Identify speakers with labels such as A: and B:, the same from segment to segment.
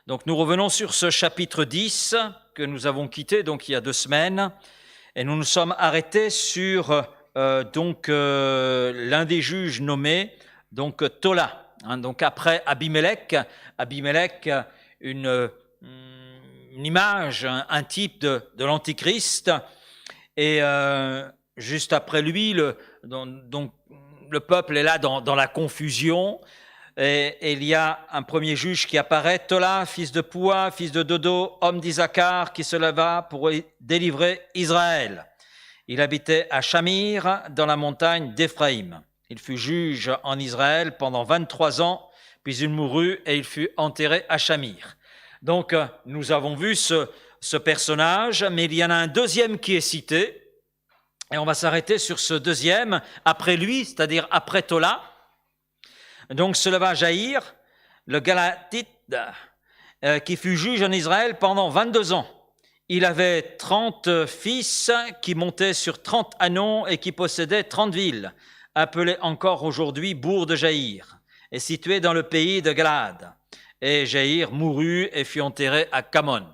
A: Donc nous revenons sur ce chapitre 10 que nous avons quitté donc il y a 2 semaines et nous nous sommes arrêtés sur l'un des juges nommés, donc Tola. Donc après Abimelech, une image, un type de l'Antichrist, et juste après lui, donc le peuple est là dans la confusion. Et il y a un premier juge qui apparaît, Tola, fils de Poua, fils de Dodo, homme d'Isaacar, qui se leva pour délivrer Israël. Il habitait à Shamir, dans la montagne d'Éphraïm. Il fut juge en Israël pendant 23 ans, puis il mourut et il fut enterré à Shamir. Donc, nous avons vu ce personnage, mais il y en a un deuxième qui est cité, et on va s'arrêter sur ce deuxième, après lui, c'est-à-dire après Tola. Donc se leva Jaïr, le Galatite, qui fut juge en Israël pendant 22 ans. Il avait 30 fils qui montaient sur 30 ânons et qui possédaient 30 villes, appelées encore aujourd'hui bourg de Jaïr, et situées dans le pays de Galad. Et Jaïr mourut et fut enterré à Kamon.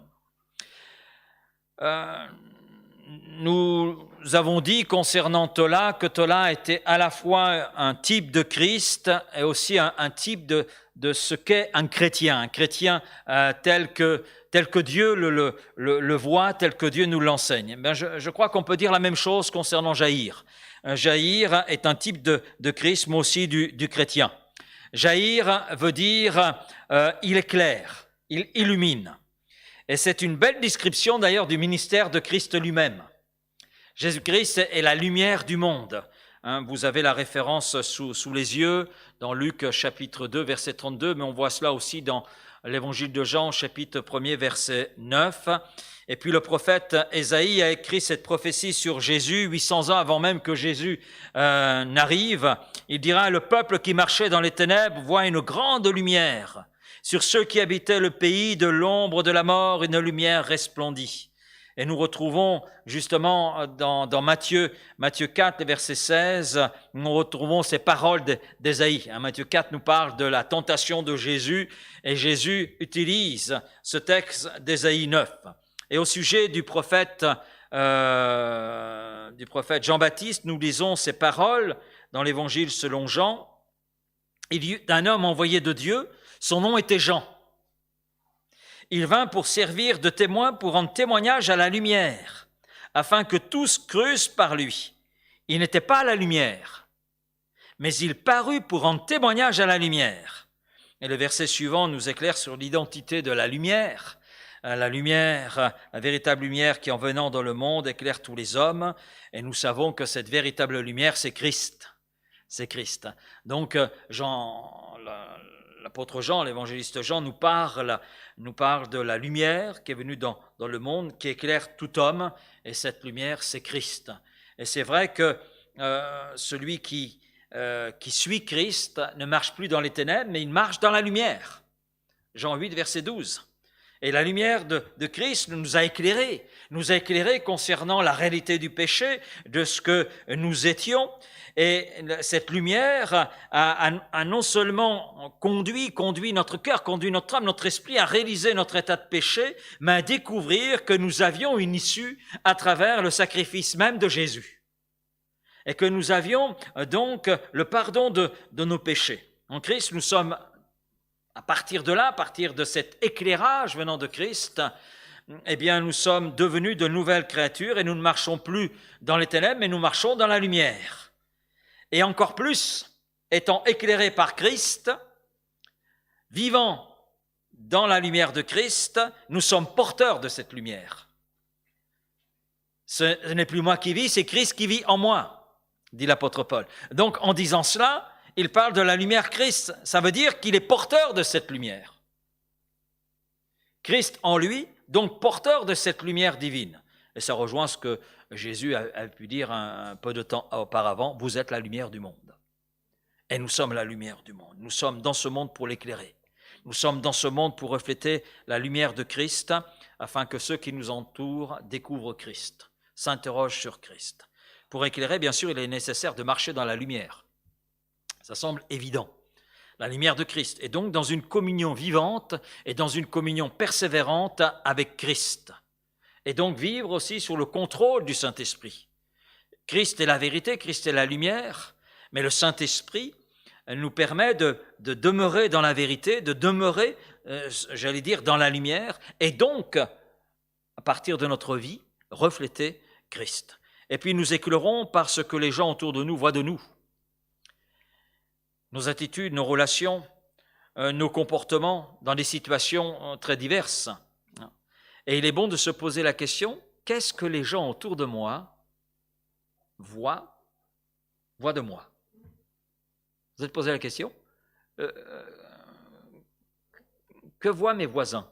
A: Nous avons dit concernant Tola que Tola était à la fois un type de Christ et aussi un type de ce qu'est un chrétien tel que Dieu le voit, tel que Dieu nous l'enseigne. Je crois qu'on peut dire la même chose concernant Jaïr. Jaïr est un type de Christ, mais aussi du chrétien. Jaïr veut dire il éclaire, il illumine. Et c'est une belle description d'ailleurs du ministère de Christ lui-même. Jésus-Christ est la lumière du monde. Vous avez la référence sous les yeux dans Luc chapitre 2, verset 32, mais on voit cela aussi dans l'évangile de Jean, chapitre 1er, verset 9. Et puis le prophète Ésaïe a écrit cette prophétie sur Jésus 800 ans avant même que Jésus n'arrive. Il dira, le peuple qui marchait dans les ténèbres voit une grande lumière. Sur ceux qui habitaient le pays de l'ombre de la mort, une lumière resplendit. Et nous retrouvons justement dans Matthieu 4, verset 16, nous retrouvons ces paroles d'Ésaïe. Matthieu 4 nous parle de la tentation de Jésus et Jésus utilise ce texte d'Ésaïe 9. Et au sujet du prophète Jean-Baptiste, nous lisons ces paroles dans l'évangile selon Jean. Il y eut un homme envoyé de Dieu, son nom était Jean. Il vint pour servir de témoin, pour rendre témoignage à la lumière, afin que tous crussent par lui. Il n'était pas à la lumière, mais il parut pour rendre témoignage à la lumière. Et le verset suivant nous éclaire sur l'identité de la lumière. La lumière, la véritable lumière qui en venant dans le monde éclaire tous les hommes. Et nous savons que cette véritable lumière, c'est Christ. C'est Christ. Donc l'apôtre Jean, l'évangéliste Jean, nous parle de la lumière qui est venue dans le monde, qui éclaire tout homme, et cette lumière, c'est Christ. Et c'est vrai que celui qui suit Christ ne marche plus dans les ténèbres, mais il marche dans la lumière. Jean 8, verset 12. Et la lumière de Christ nous a éclairés concernant la réalité du péché, de ce que nous étions. Et cette lumière a non seulement conduit notre cœur, conduit notre âme, notre esprit à réaliser notre état de péché, mais à découvrir que nous avions une issue à travers le sacrifice même de Jésus. Et que nous avions donc le pardon de nos péchés. En Christ, nous sommes, à partir de là, à partir de cet éclairage venant de Christ, eh bien, nous sommes devenus de nouvelles créatures et nous ne marchons plus dans les ténèbres, mais nous marchons dans la lumière. Et encore plus, étant éclairés par Christ, vivant dans la lumière de Christ, nous sommes porteurs de cette lumière. Ce n'est plus moi qui vis, c'est Christ qui vit en moi, dit l'apôtre Paul. Donc, en disant cela, il parle de la lumière Christ. Ça veut dire qu'il est porteur de cette lumière. Christ en lui, donc porteur de cette lumière divine. Et ça rejoint ce que Jésus a pu dire un peu de temps auparavant, vous êtes la lumière du monde. Et nous sommes la lumière du monde. Nous sommes dans ce monde pour l'éclairer. Nous sommes dans ce monde pour refléter la lumière de Christ, afin que ceux qui nous entourent découvrent Christ, s'interrogent sur Christ. Pour éclairer, bien sûr, il est nécessaire de marcher dans la lumière. Ça semble évident. la lumière de Christ, et donc dans une communion vivante et dans une communion persévérante avec Christ. Et donc vivre aussi sous le contrôle du Saint-Esprit. Christ est la vérité, Christ est la lumière, mais le Saint-Esprit nous permet de demeurer dans la vérité, de demeurer, j'allais dire, dans la lumière, et donc, à partir de notre vie, refléter Christ. Et puis nous éclairons par ce que les gens autour de nous voient de nous. Nos attitudes, nos relations, nos comportements dans des situations très diverses. Et il est bon de se poser la question, qu'est-ce que les gens autour de moi voient de moi? Vous êtes posé la question? Que voient mes voisins?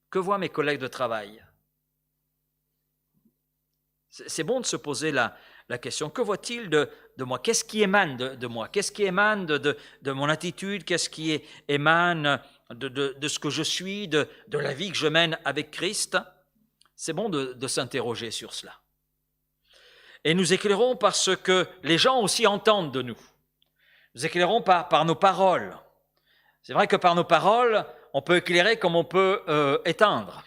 A: Que voient mes collègues de travail? C'est bon de se poser la question, que voit-il de moi? Qu'est-ce qui émane de moi? Qu'est-ce qui émane de mon attitude? Qu'est-ce qui émane de ce que je suis, de la vie que je mène avec Christ? C'est bon de s'interroger sur cela. Et nous éclairons par ce que les gens aussi entendent de nous. Nous éclairons par nos paroles. C'est vrai que par nos paroles, on peut éclairer comme on peut éteindre.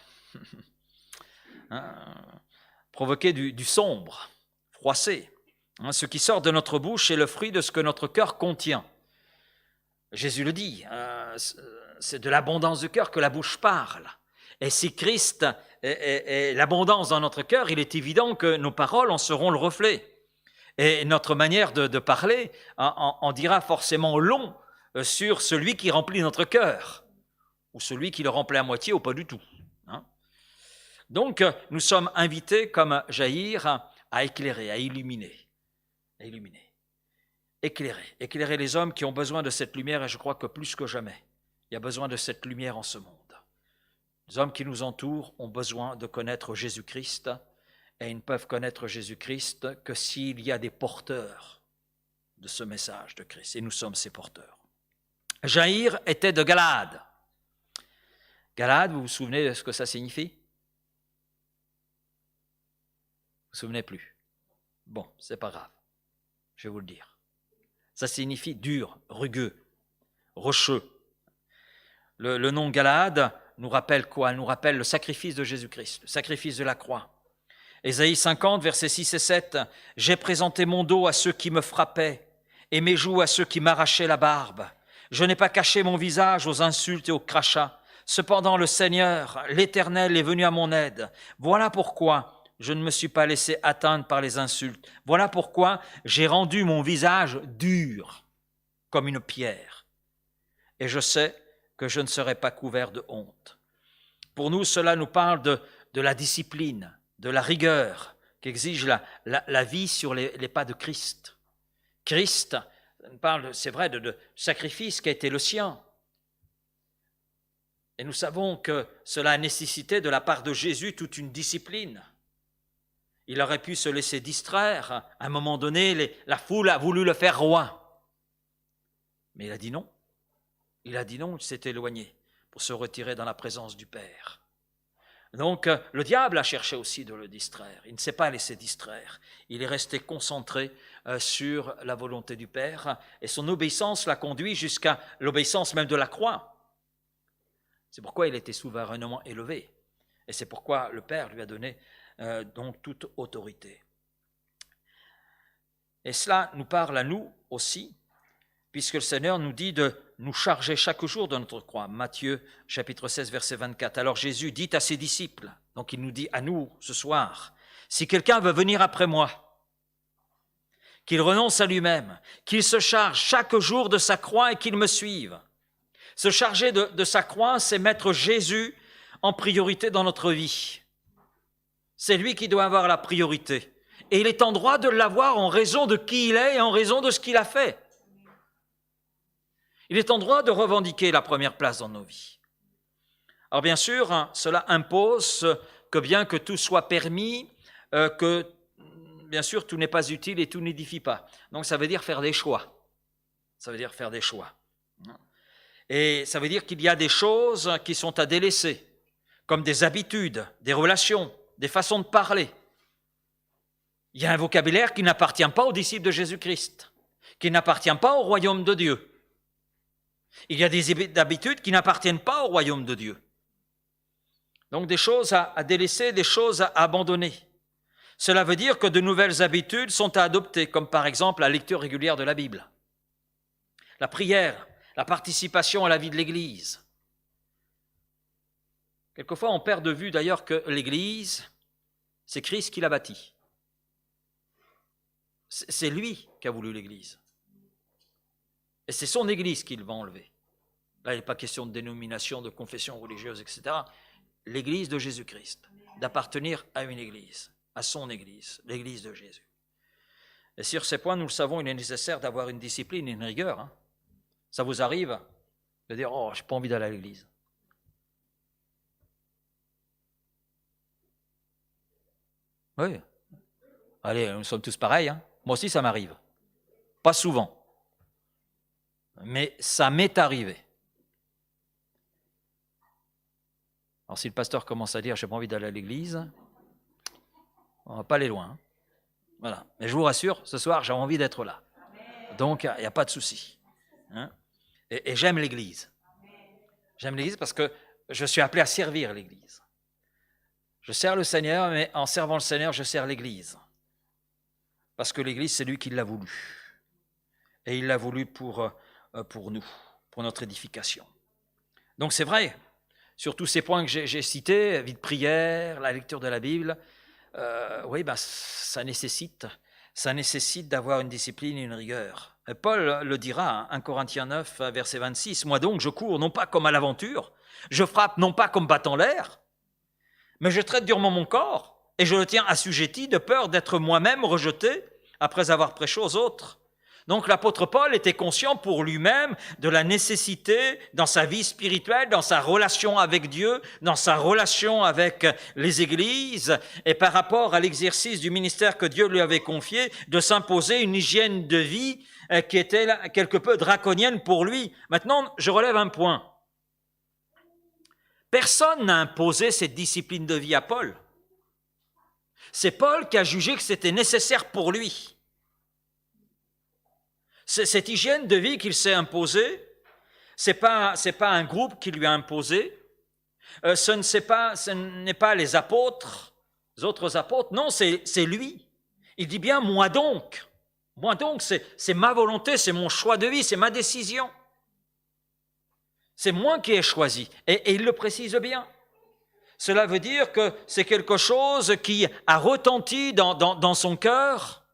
A: Provoquer du sombre, froisser. Ce qui sort de notre bouche est le fruit de ce que notre cœur contient. Jésus le dit, c'est de l'abondance du cœur que la bouche parle. Et si Christ est l'abondance dans notre cœur, il est évident que nos paroles en seront le reflet. Et notre manière de parler en dira forcément long sur celui qui remplit notre cœur, ou celui qui le remplit à moitié ou pas du tout. Donc, nous sommes invités, comme Jaïr, à éclairer, à illuminer. Éclairer les hommes qui ont besoin de cette lumière, et je crois que plus que jamais, il y a besoin de cette lumière en ce monde. Les hommes qui nous entourent ont besoin de connaître Jésus-Christ, et ils ne peuvent connaître Jésus-Christ que s'il y a des porteurs de ce message de Christ, et nous sommes ces porteurs. Jaïr était de Galade. Galade, vous vous souvenez de ce que ça signifie? Vous vous souvenez plus? Bon, c'est pas grave. Je vais vous le dire. Ça signifie dur, rugueux, rocheux. Le nom Galade nous rappelle quoi? Nous rappelle le sacrifice de Jésus-Christ, le sacrifice de la croix. Ésaïe 50, versets 6 et 7. « J'ai présenté mon dos à ceux qui me frappaient et mes joues à ceux qui m'arrachaient la barbe. Je n'ai pas caché mon visage aux insultes et aux crachats. Cependant le Seigneur, l'Éternel, est venu à mon aide. Voilà pourquoi je ne me suis pas laissé atteindre par les insultes. Voilà pourquoi j'ai rendu mon visage dur comme une pierre. Et je sais que je ne serai pas couvert de honte. » Pour nous, cela nous parle de la discipline, de la rigueur qu'exige la vie sur les pas de Christ. Christ parle, c'est vrai, de sacrifice qui a été le sien. Et nous savons que cela a nécessité de la part de Jésus toute une discipline. Il aurait pu se laisser distraire. À un moment donné, la foule a voulu le faire roi. Mais il a dit non. Il s'est éloigné pour se retirer dans la présence du Père. Donc, le diable a cherché aussi de le distraire. Il ne s'est pas laissé distraire. Il est resté concentré sur la volonté du Père et son obéissance l'a conduit jusqu'à l'obéissance même de la croix. C'est pourquoi il était souverainement élevé. Et c'est pourquoi le Père lui a donné donc toute autorité. Et cela nous parle à nous aussi, puisque le Seigneur nous dit de nous charger chaque jour de notre croix. Matthieu chapitre 16, verset 24. Alors Jésus dit à ses disciples, donc il nous dit à nous ce soir, « Si quelqu'un veut venir après moi, qu'il renonce à lui-même, qu'il se charge chaque jour de sa croix et qu'il me suive. » Se charger de sa croix, c'est mettre Jésus en priorité dans notre vie. C'est lui qui doit avoir la priorité. Et il est en droit de l'avoir en raison de qui il est et en raison de ce qu'il a fait. Il est en droit de revendiquer la première place dans nos vies. Alors bien sûr, cela impose que bien que tout soit permis, que bien sûr tout n'est pas utile et tout n'édifie pas. Donc ça veut dire faire des choix. Et ça veut dire qu'il y a des choses qui sont à délaisser, comme des habitudes, des relations, des façons de parler. Il y a un vocabulaire qui n'appartient pas aux disciples de Jésus-Christ, qui n'appartient pas au royaume de Dieu. Il y a des habitudes qui n'appartiennent pas au royaume de Dieu. Donc des choses à délaisser, des choses à abandonner. Cela veut dire que de nouvelles habitudes sont à adopter, comme par exemple la lecture régulière de la Bible, la prière, la participation à la vie de l'Église. Quelquefois, on perd de vue d'ailleurs que l'Église, c'est Christ qui l'a bâtie. C'est lui qui a voulu l'Église. Et c'est son Église qu'il va enlever. Là, il n'est pas question de dénomination, de confession religieuse, etc. L'Église de Jésus-Christ, d'appartenir à une Église, à son Église, l'Église de Jésus. Et sur ces points, nous le savons, il est nécessaire d'avoir une discipline et une rigueur. Hein. Ça vous arrive de dire « Oh, je n'ai pas envie d'aller à l'Église ». Oui. Allez, nous sommes tous pareils. Hein. Moi aussi, ça m'arrive. Pas souvent. Mais ça m'est arrivé. Alors si le pasteur commence à dire « j'ai pas envie d'aller à l'église », on ne va pas aller loin. Hein. Voilà. Mais je vous rassure, ce soir, j'ai envie d'être là. Donc, il n'y a pas de souci. Hein. Et j'aime l'église. J'aime l'église parce que je suis appelé à servir l'église. Je sers le Seigneur, mais en servant le Seigneur, je sers l'église. Parce que l'église, c'est lui qui l'a voulu. Et il l'a voulu pour nous, pour notre édification. Donc c'est vrai, sur tous ces points que j'ai cités, vie de prière, la lecture de la Bible, oui, ça nécessite d'avoir une discipline et une rigueur. Et Paul le dira, 1 Corinthiens 9, verset 26, « Moi donc, je cours non pas comme à l'aventure, je frappe non pas comme battant l'air, mais je traite durement mon corps, et je le tiens assujetti de peur d'être moi-même rejeté après avoir prêché aux autres. » Donc l'apôtre Paul était conscient pour lui-même de la nécessité dans sa vie spirituelle, dans sa relation avec Dieu, dans sa relation avec les églises et par rapport à l'exercice du ministère que Dieu lui avait confié, de s'imposer une hygiène de vie qui était quelque peu draconienne pour lui. Maintenant, je relève un point. Personne n'a imposé cette discipline de vie à Paul. C'est Paul qui a jugé que c'était nécessaire pour lui. Cette hygiène de vie qu'il s'est imposée, c'est pas un groupe qui lui a imposé, ce n'est pas les apôtres, les autres apôtres, non, c'est lui. Il dit bien, moi donc, c'est ma volonté, c'est mon choix de vie, c'est ma décision. C'est moi qui ai choisi, et il le précise bien. Cela veut dire que c'est quelque chose qui a retenti dans son cœur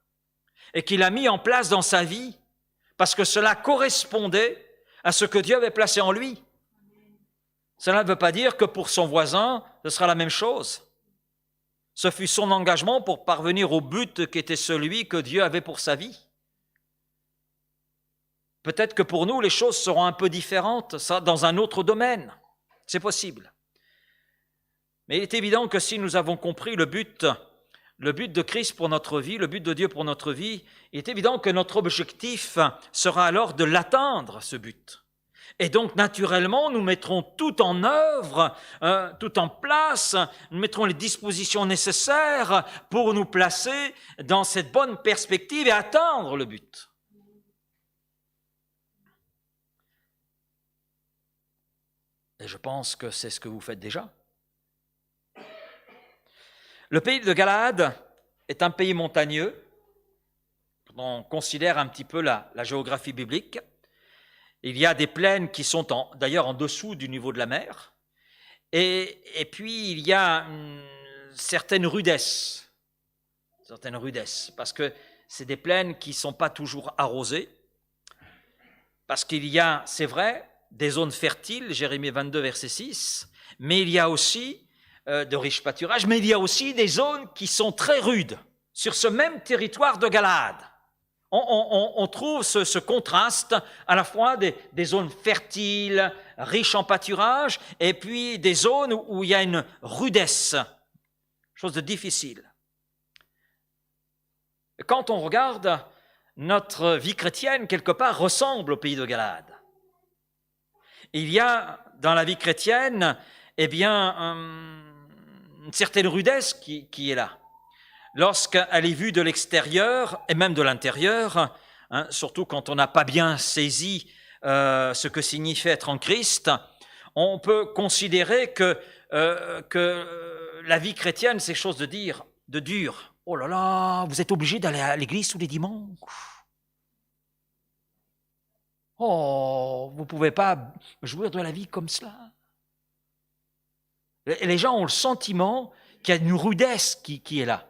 A: et qu'il a mis en place dans sa vie, parce que cela correspondait à ce que Dieu avait placé en lui. Cela ne veut pas dire que pour son voisin, ce sera la même chose. Ce fut son engagement pour parvenir au but qui était celui que Dieu avait pour sa vie. Peut-être que pour nous, les choses seront un peu différentes, ça, dans un autre domaine. C'est possible. Mais il est évident que si nous avons compris le but de Christ pour notre vie, le but de Dieu pour notre vie, il est évident que notre objectif sera alors de l'atteindre, ce but. Et donc, naturellement, nous mettrons tout en œuvre, tout en place, nous mettrons les dispositions nécessaires pour nous placer dans cette bonne perspective et atteindre le but. Et je pense que c'est ce que vous faites déjà. Le pays de Galade est un pays montagneux. On considère un petit peu la géographie biblique. Il y a des plaines qui sont d'ailleurs en dessous du niveau de la mer. Et puis il y a certaines rudesses, parce que c'est des plaines qui ne sont pas toujours arrosées. Parce qu'il y a, c'est vrai, des zones fertiles, Jérémie 22, verset 6, mais il y a aussi de riches pâturages, mais il y a aussi des zones qui sont très rudes sur ce même territoire de Galade. On trouve ce contraste à la fois des zones fertiles, riches en pâturage, et puis des zones où il y a une rudesse, chose de difficile. Quand on regarde, notre vie chrétienne, quelque part, ressemble au pays de Galade. Il y a dans la vie chrétienne, une certaine rudesse qui est là. Lorsqu'elle est vue de l'extérieur et même de l'intérieur, surtout quand on n'a pas bien saisi ce que signifie être en Christ, on peut considérer que la vie chrétienne, c'est chose de dur. Oh là là, vous êtes obligé d'aller à l'église tous les dimanches. Oh, vous ne pouvez pas jouir de la vie comme cela. Les gens ont le sentiment qu'il y a une rudesse qui est là.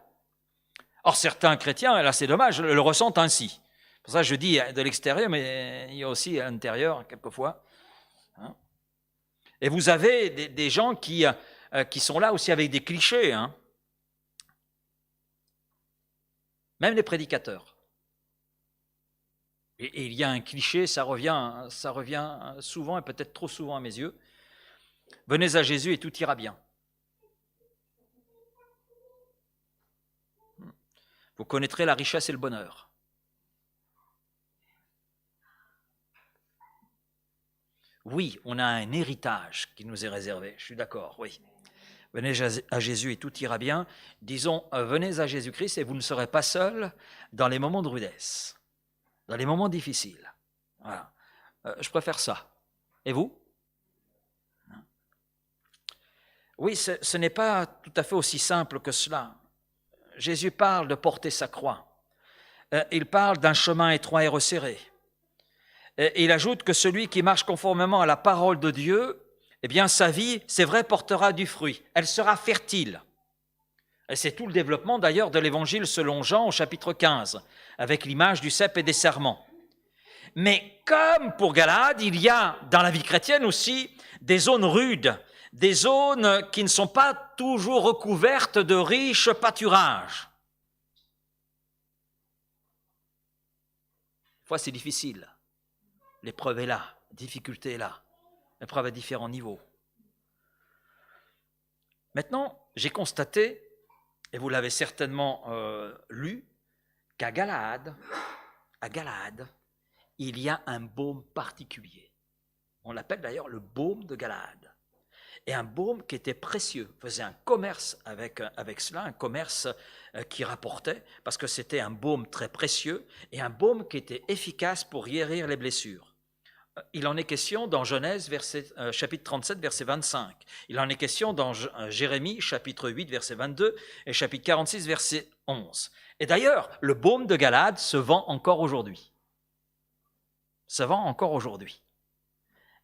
A: Or, certains chrétiens, et là c'est dommage, le ressentent ainsi. Pour ça, je dis de l'extérieur, mais il y a aussi à l'intérieur, quelquefois. Et vous avez des gens qui sont là aussi avec des clichés. Même les prédicateurs. Et il y a un cliché, ça revient souvent, et peut-être trop souvent à mes yeux. Venez à Jésus et tout ira bien. Vous connaîtrez la richesse et le bonheur. Oui, on a un héritage qui nous est réservé, je suis d'accord, oui. Venez à Jésus et tout ira bien. Disons, venez à Jésus-Christ et vous ne serez pas seul dans les moments de rudesse, dans les moments difficiles. Voilà. Je préfère ça. Et vous ? Oui, ce n'est pas tout à fait aussi simple que cela. Jésus parle de porter sa croix. Il parle d'un chemin étroit et resserré. Et il ajoute que celui qui marche conformément à la parole de Dieu, eh bien sa vie, c'est vrai, portera du fruit. Elle sera fertile. Et c'est tout le développement d'ailleurs de l'évangile selon Jean au chapitre 15, avec l'image du cep et des serments. Mais comme pour Galade, il y a dans la vie chrétienne aussi des zones rudes, des zones qui ne sont pas toujours recouvertes de riches pâturages. Des fois, c'est difficile. L'épreuve est là, la difficulté est là. L'épreuve à différents niveaux. Maintenant, j'ai constaté, et vous l'avez certainement lu, qu'à Galade, il y a un baume particulier. On l'appelle d'ailleurs le baume de Galade. Et un baume qui était précieux, faisait un commerce avec cela, un commerce qui rapportait, parce que c'était un baume très précieux, et un baume qui était efficace pour guérir les blessures. Il en est question dans Genèse, chapitre 37, verset 25. Il en est question dans Jérémie, chapitre 8, verset 22, et chapitre 46, verset 11. Et d'ailleurs, le baume de Galade se vend encore aujourd'hui.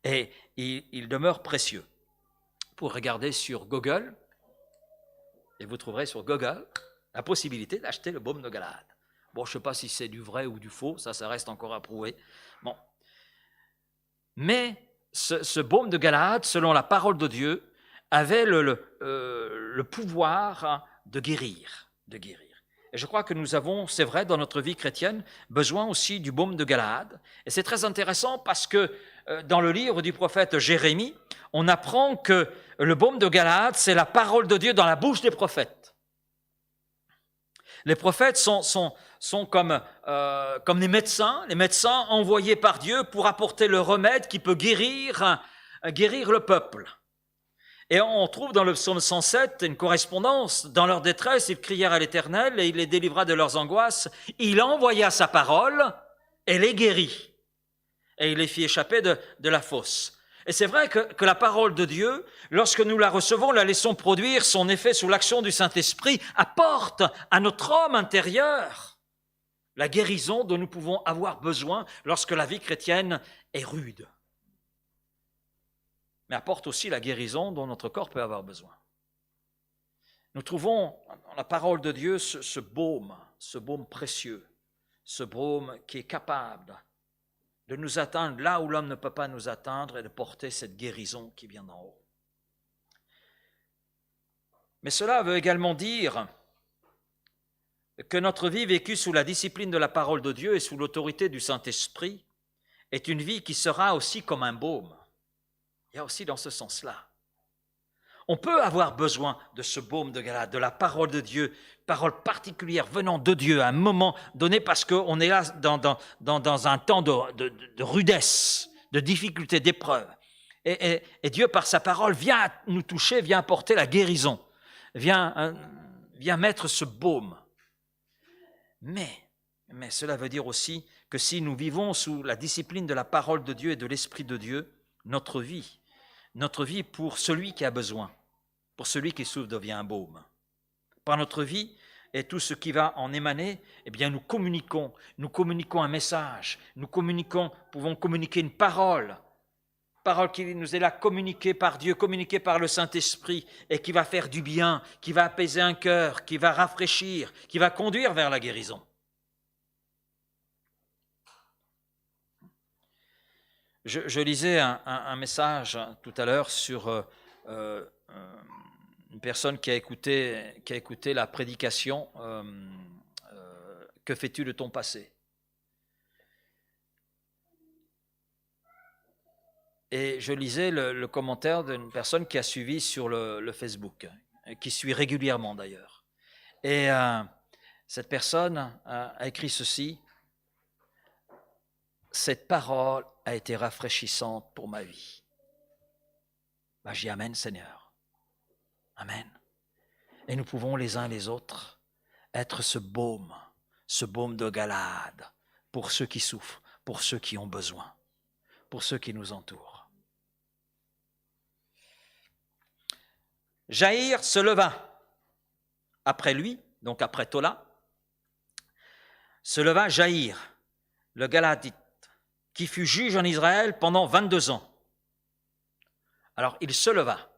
A: Et il demeure précieux. Vous regardez sur Google, et vous trouverez sur Google la possibilité d'acheter le baume de Galade. Bon, je ne sais pas si c'est du vrai ou du faux, ça reste encore à prouver. Bon. Mais ce baume de Galade, selon la parole de Dieu, avait le pouvoir de guérir. Et je crois que nous avons, c'est vrai, dans notre vie chrétienne, besoin aussi du baume de Galade. Et c'est très intéressant parce que dans le livre du prophète Jérémie, on apprend que le baume de Galade, c'est la parole de Dieu dans la bouche des prophètes. Les prophètes sont comme les médecins envoyés par Dieu pour apporter le remède qui peut guérir le peuple. Et on trouve dans le psaume 107 une correspondance. Dans leur détresse, ils crièrent à l'Éternel et il les délivra de leurs angoisses. Il envoya sa parole et les guérit. Et il les fit échapper de la fosse. Et c'est vrai que la parole de Dieu, lorsque nous la recevons, la laissons produire son effet sous l'action du Saint-Esprit, apporte à notre homme intérieur la guérison dont nous pouvons avoir besoin lorsque la vie chrétienne est rude. Mais apporte aussi la guérison dont notre corps peut avoir besoin. Nous trouvons dans la parole de Dieu ce baume précieux, ce baume qui est capable de nous atteindre là où l'homme ne peut pas nous atteindre et de porter cette guérison qui vient d'en haut. Mais cela veut également dire que notre vie vécue sous la discipline de la parole de Dieu et sous l'autorité du Saint-Esprit est une vie qui sera aussi comme un baume. Il y a aussi dans ce sens-là. On peut avoir besoin de ce baume de Galade, de la parole de Dieu, parole particulière venant de Dieu à un moment donné parce qu'on est là dans un temps de rudesse, de difficulté, d'épreuve. Et Dieu, par sa parole, vient nous toucher, vient apporter la guérison, vient mettre ce baume. Mais mais cela veut dire aussi que si nous vivons sous la discipline de la parole de Dieu et de l'Esprit de Dieu, notre vie pour celui qui a besoin, pour celui qui souffre devient un baume. Par notre vie et tout ce qui va en émaner, eh bien nous communiquons un message, pouvons communiquer une parole qui nous est là communiquée par Dieu, communiquée par le Saint-Esprit et qui va faire du bien, qui va apaiser un cœur, qui va rafraîchir, qui va conduire vers la guérison. Je lisais un message tout à l'heure sur une personne qui a écouté la prédication « Que fais-tu de ton passé ?» Et je lisais le commentaire d'une personne qui a suivi sur le Facebook, qui suit régulièrement d'ailleurs. Et cette personne a écrit ceci: « Cette parole a été rafraîchissante pour ma vie. » Ben, j'y amène, Seigneur. Amen. Et nous pouvons les uns les autres être ce baume de Galade pour ceux qui souffrent, pour ceux qui ont besoin, pour ceux qui nous entourent. Jaïr se leva après lui, donc après Tola, se leva Jaïr, le Galadite, qui fut juge en Israël pendant 22 ans. Alors il se leva.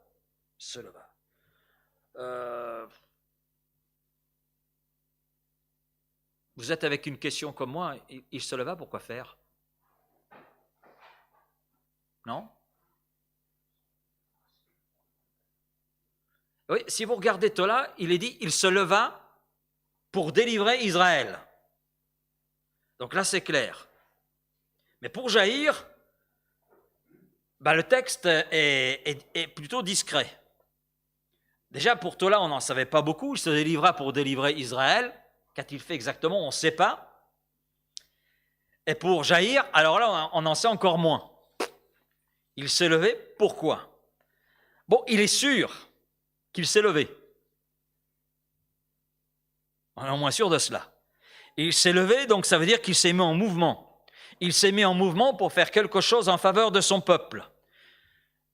A: Vous êtes avec une question comme moi, il se leva, pourquoi faire? Non? Oui, si vous regardez Tola, il est dit, il se leva pour délivrer Israël. Donc là, c'est clair. Mais pour Jaïr, le texte est plutôt discret. Déjà, pour Tola, on n'en savait pas beaucoup. Il se délivra pour délivrer Israël. Qu'a-t-il fait exactement? On ne sait pas. Et pour Jaïr, alors là, on en sait encore moins. Il s'est levé, pourquoi? Bon, il est sûr qu'il s'est levé. On est au moins sûr de cela. Il s'est levé, donc ça veut dire qu'il s'est mis en mouvement. Il s'est mis en mouvement pour faire quelque chose en faveur de son peuple,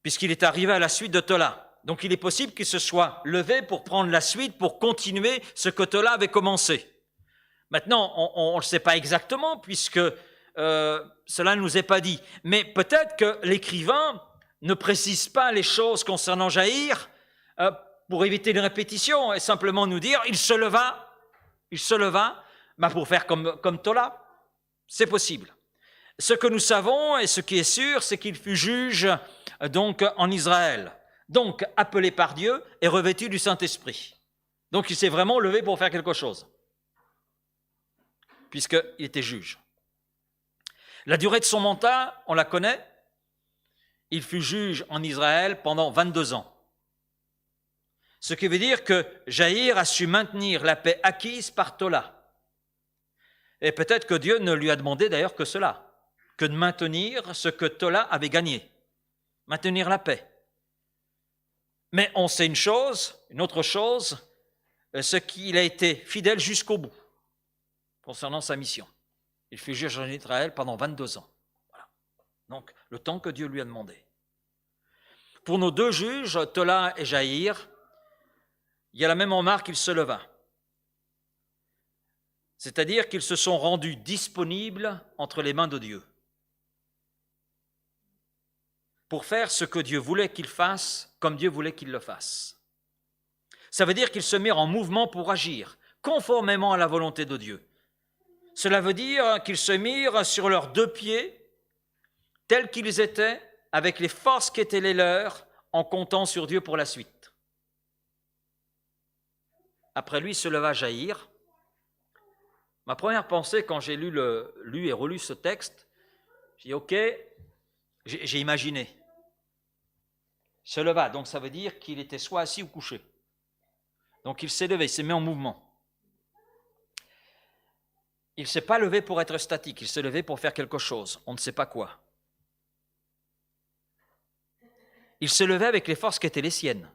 A: puisqu'il est arrivé à la suite de Tola. Donc il est possible qu'il se soit levé pour prendre la suite, pour continuer ce que Tola avait commencé. Maintenant, on ne le sait pas exactement, puisque cela ne nous est pas dit. Mais peut-être que l'écrivain ne précise pas les choses concernant Jaïr pour éviter une répétition et simplement nous dire il se leva pour faire comme Tola. C'est possible. Ce que nous savons et ce qui est sûr, c'est qu'il fut juge donc en Israël, donc appelé par Dieu et revêtu du Saint-Esprit. Donc il s'est vraiment levé pour faire quelque chose, puisqu'il était juge. La durée de son mandat, on la connaît. Il fut juge en Israël pendant 22 ans. Ce qui veut dire que Jaïr a su maintenir la paix acquise par Tola. Et peut-être que Dieu ne lui a demandé d'ailleurs que cela, que de maintenir ce que Tola avait gagné, maintenir la paix. Mais on sait une autre chose, c'est qu'il a été fidèle jusqu'au bout concernant sa mission. Il fut juge en Israël pendant 22 ans. Voilà. Donc, le temps que Dieu lui a demandé. Pour nos deux juges, Tola et Jaïr, il y a la même remarque, il se leva. C'est-à-dire qu'ils se sont rendus disponibles entre les mains de Dieu pour faire ce que Dieu voulait qu'ils fassent, comme Dieu voulait qu'ils le fassent. Ça veut dire qu'ils se mirent en mouvement pour agir, conformément à la volonté de Dieu. Cela veut dire qu'ils se mirent sur leurs deux pieds, tels qu'ils étaient, avec les forces qui étaient les leurs, en comptant sur Dieu pour la suite. Après lui se leva Jaïr. Ma première pensée, quand j'ai lu et relu ce texte, j'ai dit, ok, j'ai imaginé. Se leva, donc ça veut dire qu'il était soit assis ou couché. Donc il s'est levé, il s'est mis en mouvement. Il ne s'est pas levé pour être statique, il s'est levé pour faire quelque chose, on ne sait pas quoi. Il se levait avec les forces qui étaient les siennes.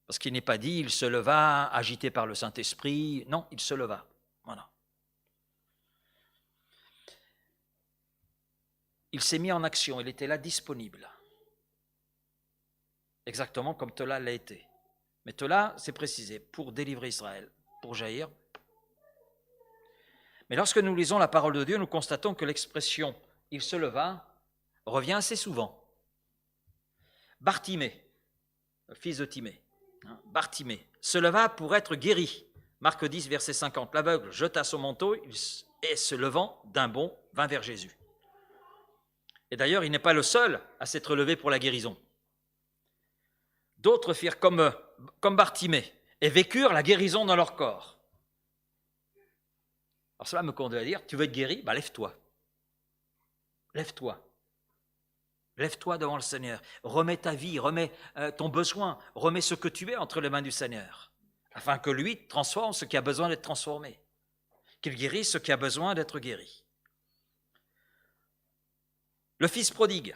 A: Parce qu'il n'est pas dit, il se leva agité par le Saint-Esprit. Non, il se leva. Voilà. il s'est mis en action, il était là disponible. Exactement comme Tola l'a été. Mais Tola, c'est précisé, pour délivrer Israël, pour jaillir. Mais lorsque nous lisons la parole de Dieu, nous constatons que l'expression « il se leva » revient assez souvent. Bartimée, le fils de Timée, Bartimée, se leva pour être guéri. Marc 10, verset 50. L'aveugle jeta son manteau et se levant d'un bond vint vers Jésus. Et d'ailleurs, il n'est pas le seul à s'être levé pour la guérison. D'autres firent comme Bartimée et vécurent la guérison dans leur corps. Alors cela me conduit à dire, tu veux être guéri? Lève-toi. Lève-toi. Lève-toi devant le Seigneur. Remets ta vie, remets ton besoin, remets ce que tu es entre les mains du Seigneur, afin que lui transforme ce qui a besoin d'être transformé, qu'il guérisse ce qui a besoin d'être guéri. Le fils prodigue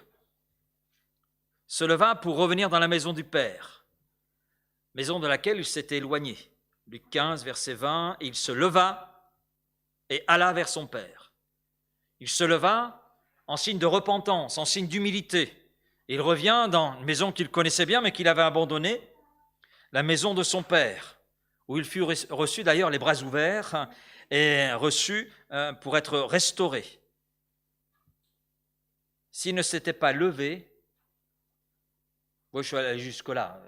A: se leva pour revenir dans la maison du Père, maison de laquelle il s'était éloigné. Luc 15, verset 20, il se leva et alla vers son Père. Il se leva en signe de repentance, en signe d'humilité. Il revient dans une maison qu'il connaissait bien, mais qu'il avait abandonnée, la maison de son Père, où il fut reçu d'ailleurs les bras ouverts et reçu pour être restauré. S'il ne s'était pas levé, moi je suis allé jusque-là,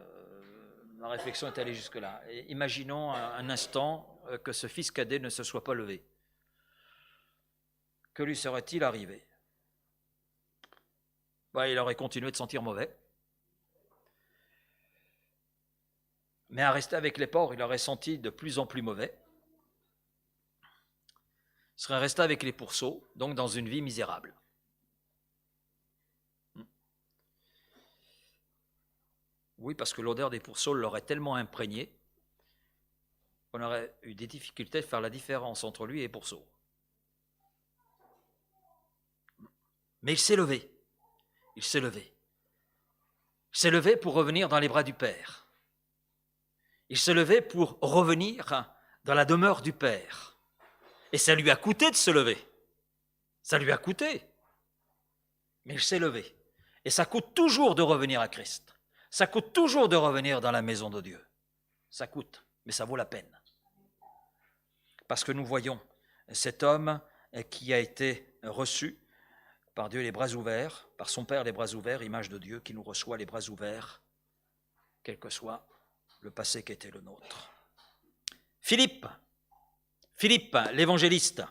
A: ma réflexion est allée jusque-là. Et imaginons un instant que ce fils cadet ne se soit pas levé. Que lui serait-il arrivé? Il aurait continué de sentir mauvais. Mais à rester avec les porcs, il aurait senti de plus en plus mauvais. Il serait resté avec les pourceaux, donc dans une vie misérable. Oui, parce que l'odeur des pourceaux l'aurait tellement imprégné qu'on aurait eu des difficultés de faire la différence entre lui et les pourceaux. Mais il s'est levé. Il s'est levé. Il s'est levé pour revenir dans les bras du Père. Il s'est levé pour revenir dans la demeure du Père. Et ça lui a coûté de se lever. Ça lui a coûté. Mais il s'est levé. Et ça coûte toujours de revenir à Christ. Ça coûte toujours de revenir dans la maison de Dieu. Ça coûte, mais ça vaut la peine. Parce que nous voyons cet homme qui a été reçu par Dieu les bras ouverts, par son Père les bras ouverts, image de Dieu qui nous reçoit les bras ouverts, quel que soit le passé qui était le nôtre. Philippe, l'évangéliste.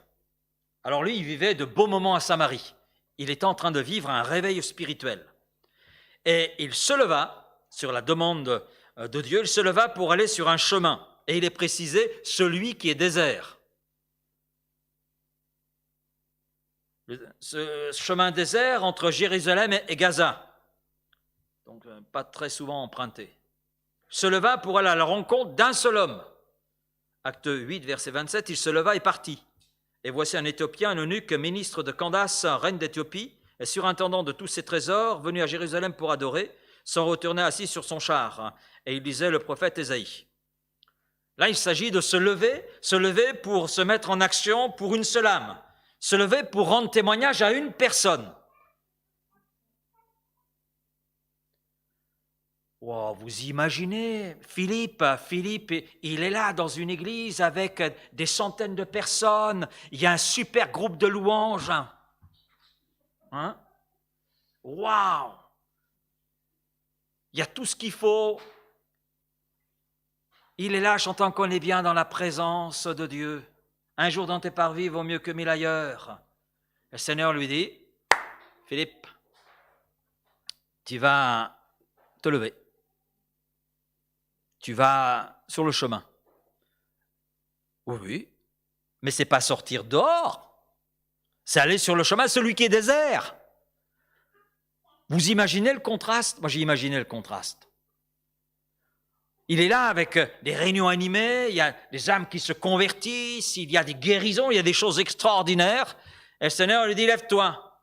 A: Alors lui, il vivait de beaux moments à Samarie. Il était en train de vivre un réveil spirituel. Et il se leva, sur la demande de Dieu, il se leva pour aller sur un chemin. Et il est précisé, celui qui est désert. Ce chemin désert entre Jérusalem et Gaza, donc pas très souvent emprunté, se leva pour aller à la rencontre d'un seul homme. Acte 8, verset 27, il se leva et partit. Et voici un Éthiopien, un eunuque, ministre de Candace, reine d'Éthiopie, et surintendant de tous ses trésors, venu à Jérusalem pour adorer, s'en retournait assis sur son char, et il lisait le prophète Ésaïe. Là, il s'agit de se lever pour se mettre en action pour une seule âme, se lever pour rendre témoignage à une personne. Wow, vous imaginez, Philippe, il est là dans une église avec des centaines de personnes, il y a un super groupe de louanges. Hein? Wow! Il y a tout ce qu'il faut. Il est là chantant qu'on est bien dans la présence de Dieu. Un jour dans tes parvis vaut mieux que 1000 ailleurs. Le Seigneur lui dit, Philippe, tu vas te lever. Tu vas sur le chemin. Oui, mais c'est pas sortir dehors. C'est aller sur le chemin, celui qui est désert. Vous imaginez le contraste? Moi, j'ai imaginé le contraste. Il est là avec des réunions animées, il y a des âmes qui se convertissent, il y a des guérisons, il y a des choses extraordinaires. Et le Seigneur lui dit, lève-toi.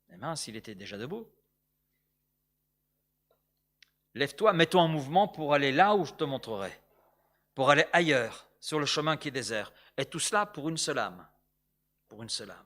A: Et mince, il était déjà debout. Lève-toi, mets-toi en mouvement pour aller là où je te montrerai, pour aller ailleurs, sur le chemin qui est désert. Et tout cela pour une seule âme. Pour une seule âme.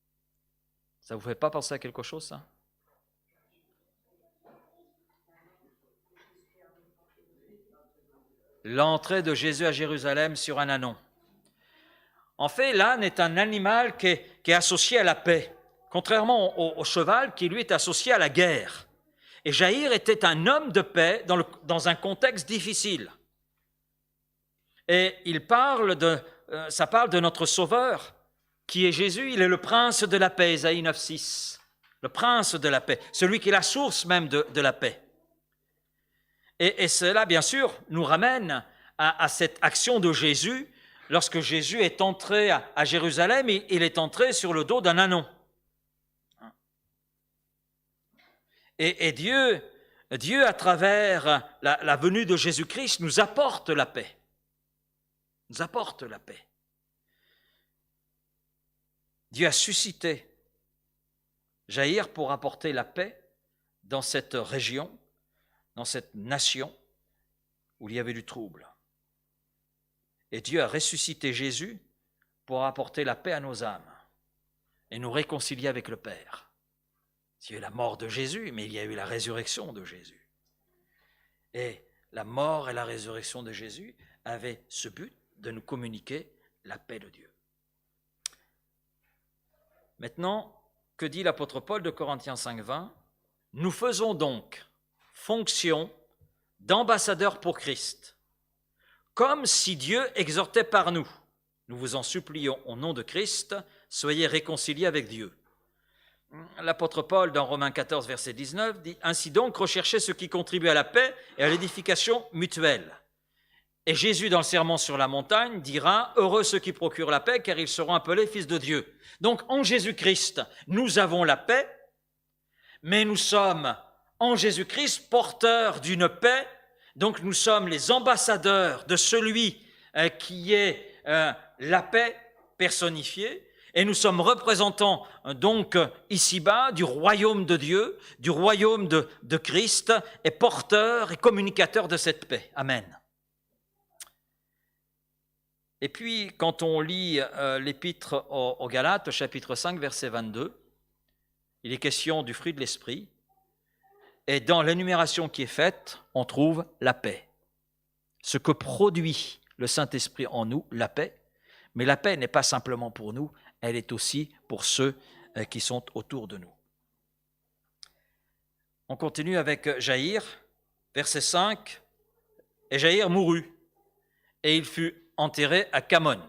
A: Ça vous fait pas penser à quelque chose, ça? L'entrée de Jésus à Jérusalem sur un ânon. En fait, l'âne est un animal qui est associé à la paix, contrairement au cheval qui, lui, est associé à la guerre. Et Jaïr était un homme de paix dans un contexte difficile. Et ça parle de notre Sauveur, qui est Jésus. Il est le prince de la paix, Ésaïe 9,6. Le prince de la paix, celui qui est la source même de la paix. Et cela, bien sûr, nous ramène à cette action de Jésus. Lorsque Jésus est entré à Jérusalem, il est entré sur le dos d'un ânon. Et Dieu, à travers la venue de Jésus-Christ, nous apporte la paix. Nous apporte la paix. Dieu a suscité Jaïr pour apporter la paix dans cette région, dans cette nation où il y avait du trouble. Et Dieu a ressuscité Jésus pour apporter la paix à nos âmes et nous réconcilier avec le Père. Il y a eu la mort de Jésus, mais il y a eu la résurrection de Jésus. Et la mort et la résurrection de Jésus avaient ce but de nous communiquer la paix de Dieu. Maintenant, que dit l'apôtre Paul de Corinthiens 5,20 ? Nous faisons donc fonction d'ambassadeurs pour Christ, comme si Dieu exhortait par nous. Nous vous en supplions au nom de Christ, soyez réconciliés avec Dieu. L'apôtre Paul, dans Romains 14, verset 19, dit « Ainsi donc, recherchez ce qui contribue à la paix et à l'édification mutuelle. » Et Jésus, dans le sermon sur la montagne, dira « Heureux ceux qui procurent la paix, car ils seront appelés fils de Dieu. » Donc, en Jésus-Christ, nous avons la paix, mais nous sommes en Jésus-Christ porteurs d'une paix. Donc, nous sommes les ambassadeurs de celui qui est la paix personnifiée. Et nous sommes représentants donc ici-bas du royaume de Dieu, du royaume de Christ, et porteurs et communicateurs de cette paix. Amen. Et puis, quand on lit l'épître aux Galates, chapitre 5, verset 22, il est question du fruit de l'esprit. Et dans l'énumération qui est faite, on trouve la paix. Ce que produit le Saint-Esprit en nous, la paix. Mais la paix n'est pas simplement pour nous, elle est aussi pour ceux qui sont autour de nous. On continue avec Jaïr, verset 5. Et Jaïr mourut, et il fut enterré à Camon.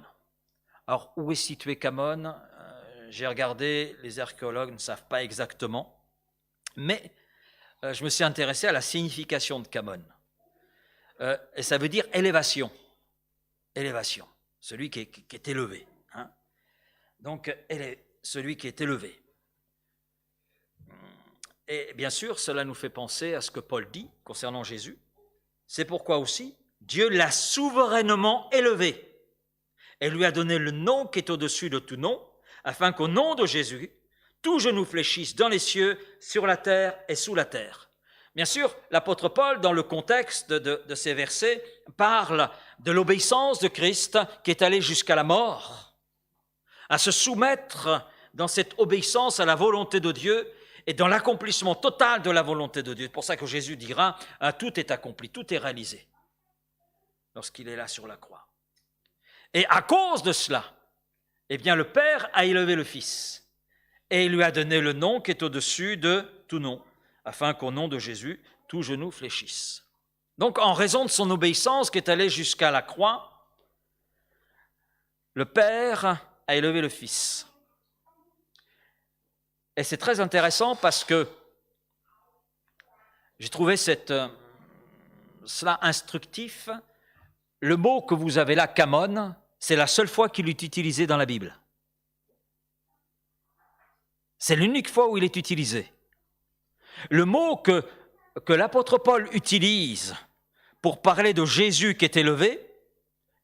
A: Alors, où est situé Camon ? J'ai regardé, les archéologues ne savent pas exactement, mais je me suis intéressé à la signification de Camon. Et ça veut dire élévation. Élévation, celui qui est élevé. Hein. Donc, celui qui est élevé. Et bien sûr, cela nous fait penser à ce que Paul dit concernant Jésus. C'est pourquoi aussi, Dieu l'a souverainement élevé et lui a donné le nom qui est au-dessus de tout nom, afin qu'au nom de Jésus, tout genou fléchisse dans les cieux, sur la terre et sous la terre. Bien sûr, l'apôtre Paul, dans le contexte de ces versets, parle de l'obéissance de Christ qui est allé jusqu'à la mort, à se soumettre dans cette obéissance à la volonté de Dieu et dans l'accomplissement total de la volonté de Dieu. C'est pour ça que Jésus dira « Tout est accompli, tout est réalisé » lorsqu'il est là sur la croix. Et à cause de cela, eh bien, le Père a élevé le Fils et il lui a donné le nom qui est au-dessus de tout nom, afin qu'au nom de Jésus, tout genou fléchisse. Donc, en raison de son obéissance qui est allée jusqu'à la croix, le Père a élevé le Fils. Et c'est très intéressant parce que j'ai trouvé cela instructif. Le mot que vous avez là, Camon, c'est la seule fois qu'il est utilisé dans la Bible. C'est l'unique fois où il est utilisé. Le mot que l'apôtre Paul utilise pour parler de Jésus qui est élevé,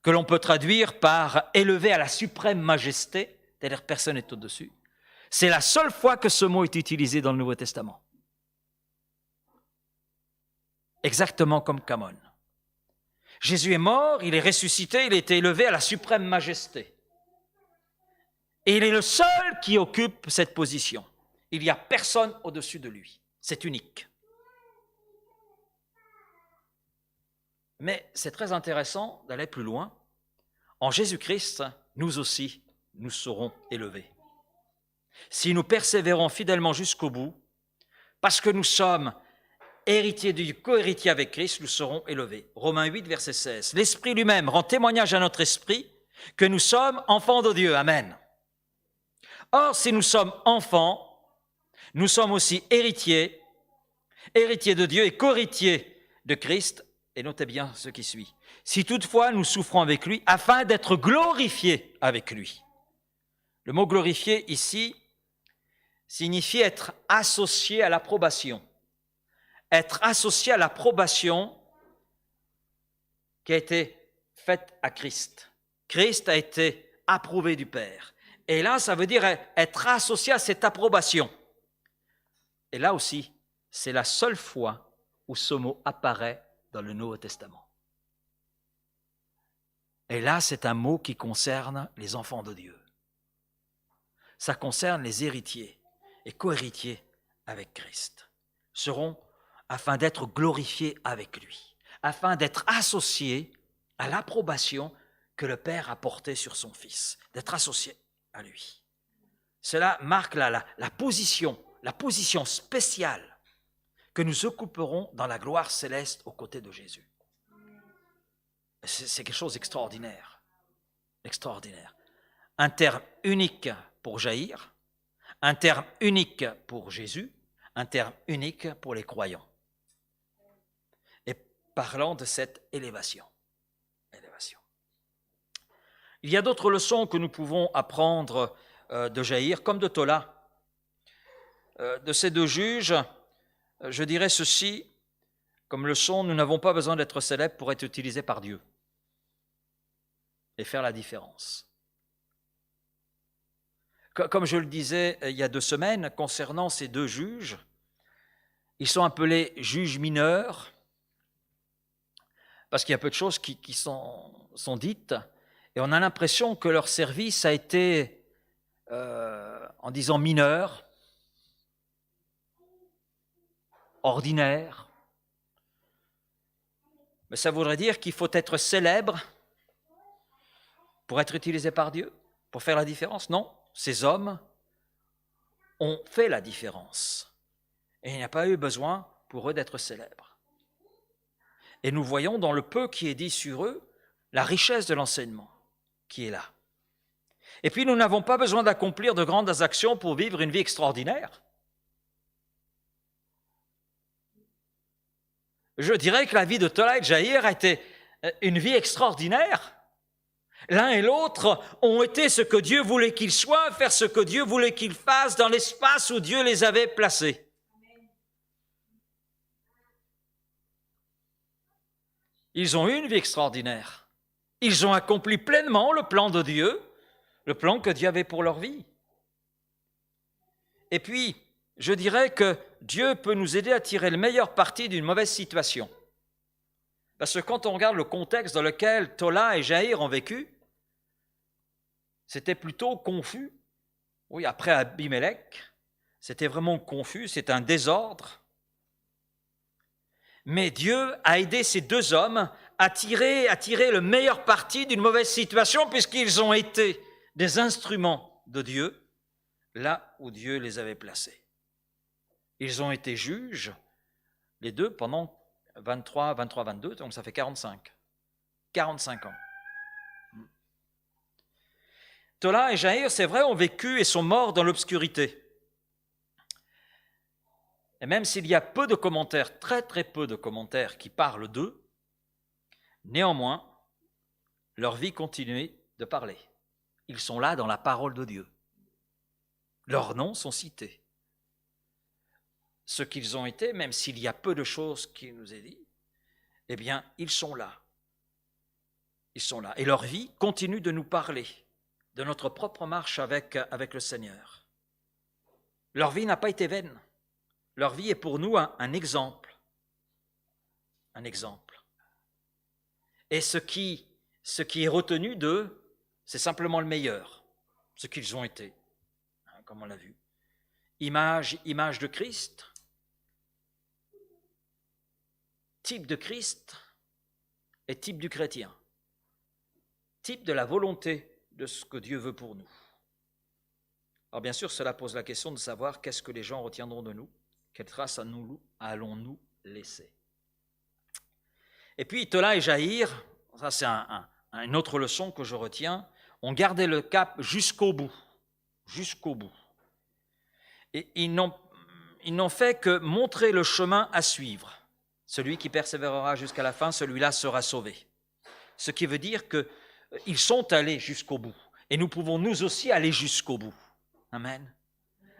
A: que l'on peut traduire par « élevé à la suprême majesté », c'est-à-dire personne n'est au-dessus, c'est la seule fois que ce mot est utilisé dans le Nouveau Testament. Exactement comme Camon. Jésus est mort, il est ressuscité, il a été élevé à la suprême majesté. Et il est le seul qui occupe cette position. Il n'y a personne au-dessus de lui. C'est unique. Mais c'est très intéressant d'aller plus loin. En Jésus-Christ, nous aussi, nous serons élevés. Si nous persévérons fidèlement jusqu'au bout, parce que nous sommes héritiers du co-héritiers avec Christ, nous serons élevés. Romains 8, verset 16. L'Esprit lui-même rend témoignage à notre esprit que nous sommes enfants de Dieu. Amen. Or, si nous sommes enfants, nous sommes aussi héritiers de Dieu et co-héritiers de Christ. Et notez bien ce qui suit. Si toutefois nous souffrons avec lui, afin d'être glorifiés avec lui. Le mot glorifié ici signifie être associé à l'approbation. Être associé à l'approbation qui a été faite à Christ. Christ a été approuvé du Père. Et là, ça veut dire être associé à cette approbation. Et là aussi, c'est la seule fois où ce mot apparaît dans le Nouveau Testament. Et là, c'est un mot qui concerne les enfants de Dieu. Ça concerne les héritiers et co-héritiers avec Christ. Seront afin d'être glorifiés avec lui, afin d'être associés à l'approbation que le Père a portée sur son Fils, d'être associés à lui. Cela marque la position spéciale que nous occuperons dans la gloire céleste aux côtés de Jésus. C'est quelque chose d'extraordinaire. Extraordinaire. Un terme unique pour Jaïr, un terme unique pour Jésus, un terme unique pour les croyants. Et parlant de cette élévation. Il y a d'autres leçons que nous pouvons apprendre de Jaïr, comme de Tola. De ces deux juges, je dirais ceci, comme leçon, nous n'avons pas besoin d'être célèbres pour être utilisés par Dieu et faire la différence. Comme je le disais il y a 2 semaines, concernant ces deux juges, ils sont appelés juges mineurs, parce qu'il y a peu de choses qui sont dites, et on a l'impression que leur service a été, en disant mineur, ordinaire. Mais ça voudrait dire qu'il faut être célèbre pour être utilisé par Dieu, pour faire la différence. Non, ces hommes ont fait la différence. Et il n'y a pas eu besoin pour eux d'être célèbres. Et nous voyons dans le peu qui est dit sur eux, la richesse de l'enseignement qui est là. Et puis nous n'avons pas besoin d'accomplir de grandes actions pour vivre une vie extraordinaire. Je dirais que la vie de Tola et de Jaïr a été une vie extraordinaire. L'un et l'autre ont été ce que Dieu voulait qu'ils soient, faire ce que Dieu voulait qu'ils fassent dans l'espace où Dieu les avait placés. Ils ont eu une vie extraordinaire. Ils ont accompli pleinement le plan de Dieu, le plan que Dieu avait pour leur vie. Et puis, je dirais que Dieu peut nous aider à tirer le meilleur parti d'une mauvaise situation. Parce que quand on regarde le contexte dans lequel Tola et Jaïr ont vécu, c'était plutôt confus. Oui, après Abimelech, c'était vraiment confus, c'est un désordre. Mais Dieu a aidé ces deux hommes à tirer le meilleur parti d'une mauvaise situation, puisqu'ils ont été des instruments de Dieu là où Dieu les avait placés. Ils ont été juges, les deux, pendant 22, donc ça fait 45 ans. Tola et Jaïr, c'est vrai, ont vécu et sont morts dans l'obscurité. Et même s'il y a peu de commentaires, très très peu de commentaires qui parlent d'eux, néanmoins, leur vie continue de parler. Ils sont là dans la parole de Dieu. Leurs noms sont cités. Ce qu'ils ont été, même s'il y a peu de choses qui nous est dit, eh bien, ils sont là. Ils sont là. Et leur vie continue de nous parler de notre propre marche avec le Seigneur. Leur vie n'a pas été vaine. Leur vie est pour nous un exemple. Un exemple. Et ce qui est retenu d'eux, c'est simplement le meilleur, ce qu'ils ont été, comme on l'a vu. image de Christ, type de Christ et type du chrétien, type de la volonté de ce que Dieu veut pour nous. Alors bien sûr, cela pose la question de savoir qu'est-ce que les gens retiendront de nous, quelle trace allons-nous laisser. Et puis Tola et Jaïr, ça c'est une autre leçon que je retiens, ont gardé le cap jusqu'au bout. Et ils n'ont fait que montrer le chemin à suivre. Celui qui persévérera jusqu'à la fin, celui-là sera sauvé. Ce qui veut dire qu'ils sont allés jusqu'au bout. Et nous pouvons nous aussi aller jusqu'au bout. Amen.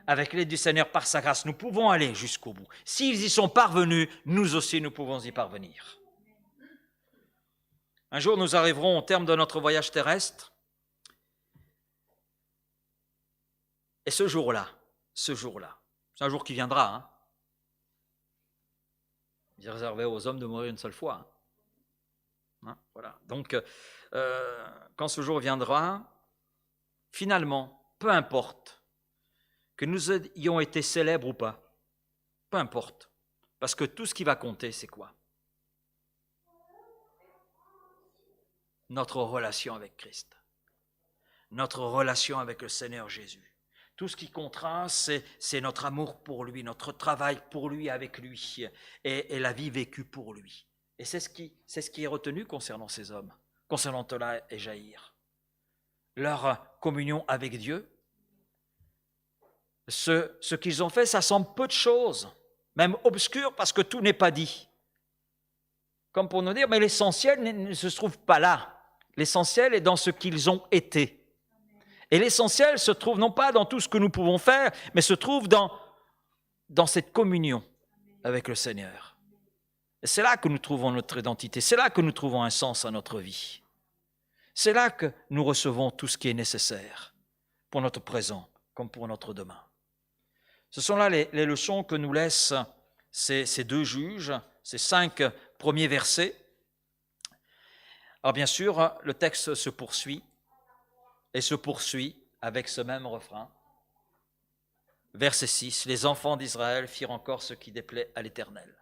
A: Avec l'aide du Seigneur, par sa grâce, nous pouvons aller jusqu'au bout. S'ils y sont parvenus, nous aussi, nous pouvons y parvenir. Un jour, nous arriverons au terme de notre voyage terrestre. Et ce jour-là, c'est un jour qui viendra. Il est réservé aux hommes de mourir une seule fois. Voilà. Donc, quand ce jour viendra, finalement, peu importe que nous ayons été célèbres ou pas, peu importe, parce que tout ce qui va compter, c'est quoi? Notre relation avec Christ, notre relation avec le Seigneur Jésus. Tout ce qui comptera, c'est notre amour pour lui, notre travail pour lui, avec lui, et la vie vécue pour lui. Et c'est ce qui est retenu concernant ces hommes, concernant Tola et Jaïr. Leur communion avec Dieu, ce qu'ils ont fait, ça semble peu de choses, même obscur, parce que tout n'est pas dit. Comme pour nous dire, mais l'essentiel ne se trouve pas là. L'essentiel est dans ce qu'ils ont été. Et l'essentiel se trouve non pas dans tout ce que nous pouvons faire, mais se trouve dans cette communion avec le Seigneur. Et c'est là que nous trouvons notre identité, c'est là que nous trouvons un sens à notre vie. C'est là que nous recevons tout ce qui est nécessaire pour notre présent comme pour notre demain. Ce sont là les leçons que nous laissent ces deux juges, ces 5 premiers versets. Alors bien sûr, le texte se poursuit avec ce même refrain. Verset 6, les enfants d'Israël firent encore ce qui déplaît à l'Éternel.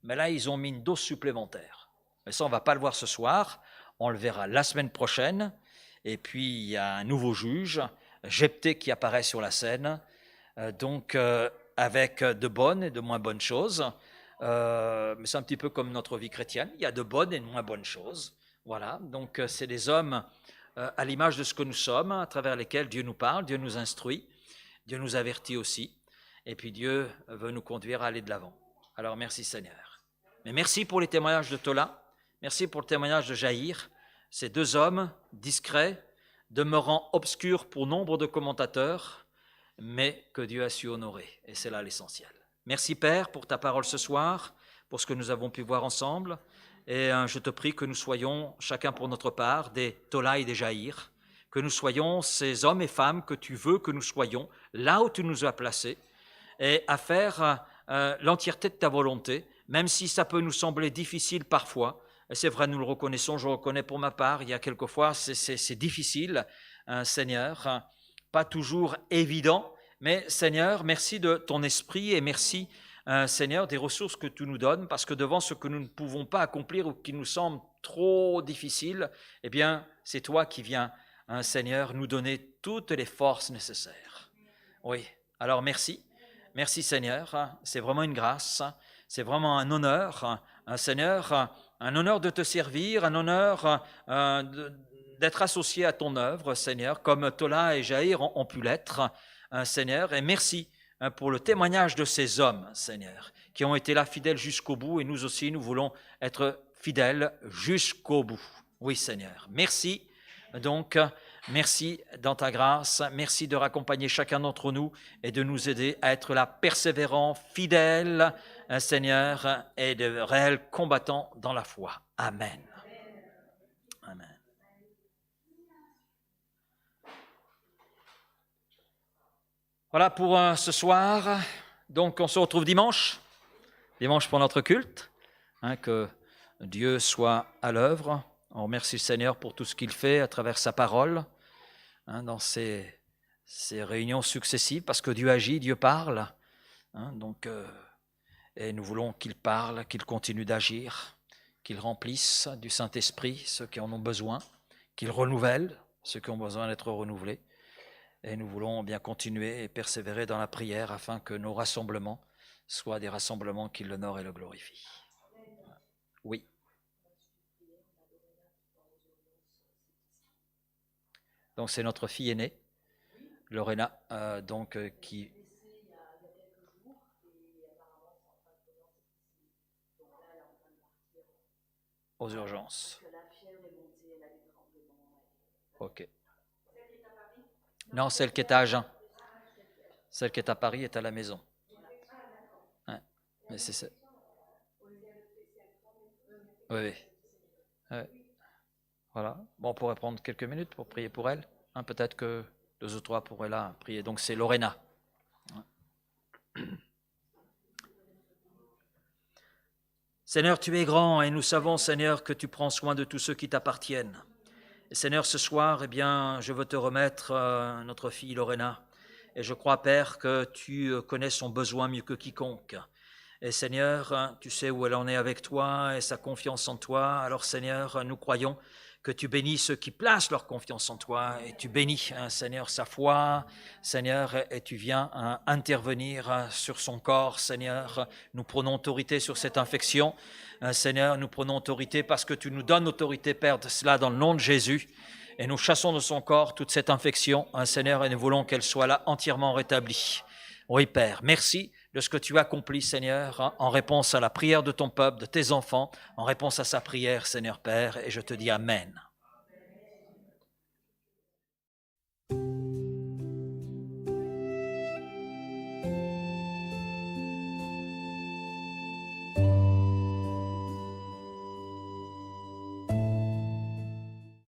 A: Mais là, ils ont mis une dose supplémentaire. Mais ça, on ne va pas le voir ce soir, on le verra la semaine prochaine. Et puis, il y a un nouveau juge, Jephthé, qui apparaît sur la scène, avec de bonnes et de moins bonnes choses. Mais c'est un petit peu comme notre vie chrétienne, il y a de bonnes et de moins bonnes choses. Voilà, donc c'est des hommes à l'image de ce que nous sommes, à travers lesquels Dieu nous parle, Dieu nous instruit, Dieu nous avertit aussi, et puis Dieu veut nous conduire à aller de l'avant. Alors merci Seigneur. Mais merci pour les témoignages de Tola, merci pour le témoignage de Jaïr, ces 2 hommes discrets, demeurant obscurs pour nombre de commentateurs, mais que Dieu a su honorer, et c'est là l'essentiel. Merci Père pour ta parole ce soir, pour ce que nous avons pu voir ensemble, et je te prie que nous soyons, chacun pour notre part, des Tola et des Jaïr, que nous soyons ces hommes et femmes que tu veux que nous soyons, là où tu nous as placés, et à faire l'entièreté de ta volonté, même si ça peut nous sembler difficile parfois. Et c'est vrai, nous le reconnaissons, je reconnais pour ma part, il y a quelquefois c'est difficile, Seigneur, pas toujours évident, mais Seigneur, merci de ton esprit et merci Seigneur, des ressources que tu nous donnes, parce que devant ce que nous ne pouvons pas accomplir ou qui nous semble trop difficile, eh bien, c'est toi qui viens, Seigneur, nous donner toutes les forces nécessaires. Oui, alors merci Seigneur, c'est vraiment une grâce, c'est vraiment un honneur, Seigneur, un honneur de te servir, un honneur d'être associé à ton œuvre, Seigneur, comme Tola et Jaïr ont pu l'être, Seigneur, et merci pour le témoignage de ces hommes, Seigneur, qui ont été là fidèles jusqu'au bout, et nous aussi, nous voulons être fidèles jusqu'au bout. Oui, Seigneur. Merci, donc, merci dans ta grâce, merci de raccompagner chacun d'entre nous et de nous aider à être là persévérants, fidèles, Seigneur, et de réels combattants dans la foi. Amen. Amen. Voilà pour ce soir. Donc, on se retrouve dimanche pour notre culte. Que Dieu soit à l'œuvre. On remercie le Seigneur pour tout ce qu'il fait à travers sa parole, dans ces ces réunions successives, parce que Dieu agit, Dieu parle. Et nous voulons qu'il parle, qu'il continue d'agir, qu'il remplisse du Saint-Esprit ceux qui en ont besoin, qu'il renouvelle ceux qui ont besoin d'être renouvelés. Et nous voulons bien continuer et persévérer dans la prière afin que nos rassemblements soient des rassemblements qui l'honorent et le glorifient. Oui. Donc c'est notre fille aînée, Lorena, qui... aux urgences. Ok. Non, celle qui est à Agen. Celle qui est à Paris est à la maison. Ouais. Mais c'est ça. Oui. Ouais. Voilà. Bon, on pourrait prendre quelques minutes pour prier pour elle. Peut-être que 2 ou 3 pourraient là prier. Donc c'est Lorena. Seigneur, tu es grand et nous savons, Seigneur, que tu prends soin de tous ceux qui t'appartiennent. Et Seigneur, ce soir, eh bien, je veux te remettre notre fille Lorena. Et je crois, Père, que tu connais son besoin mieux que quiconque. Et Seigneur, tu sais où elle en est avec toi et sa confiance en toi. Alors Seigneur, nous croyons que tu bénis ceux qui placent leur confiance en toi et tu bénis, Seigneur, sa foi, Seigneur, et tu viens intervenir sur son corps, Seigneur. Nous prenons autorité sur cette infection, Seigneur, nous prenons autorité parce que tu nous donnes autorité, Père, de cela dans le nom de Jésus. Et nous chassons de son corps toute cette infection, Seigneur, et nous voulons qu'elle soit là entièrement rétablie. Oui, Père, merci de ce que tu accomplis, Seigneur, en réponse à la prière de ton peuple, de tes enfants, en réponse à sa prière, Seigneur Père, et je te dis Amen.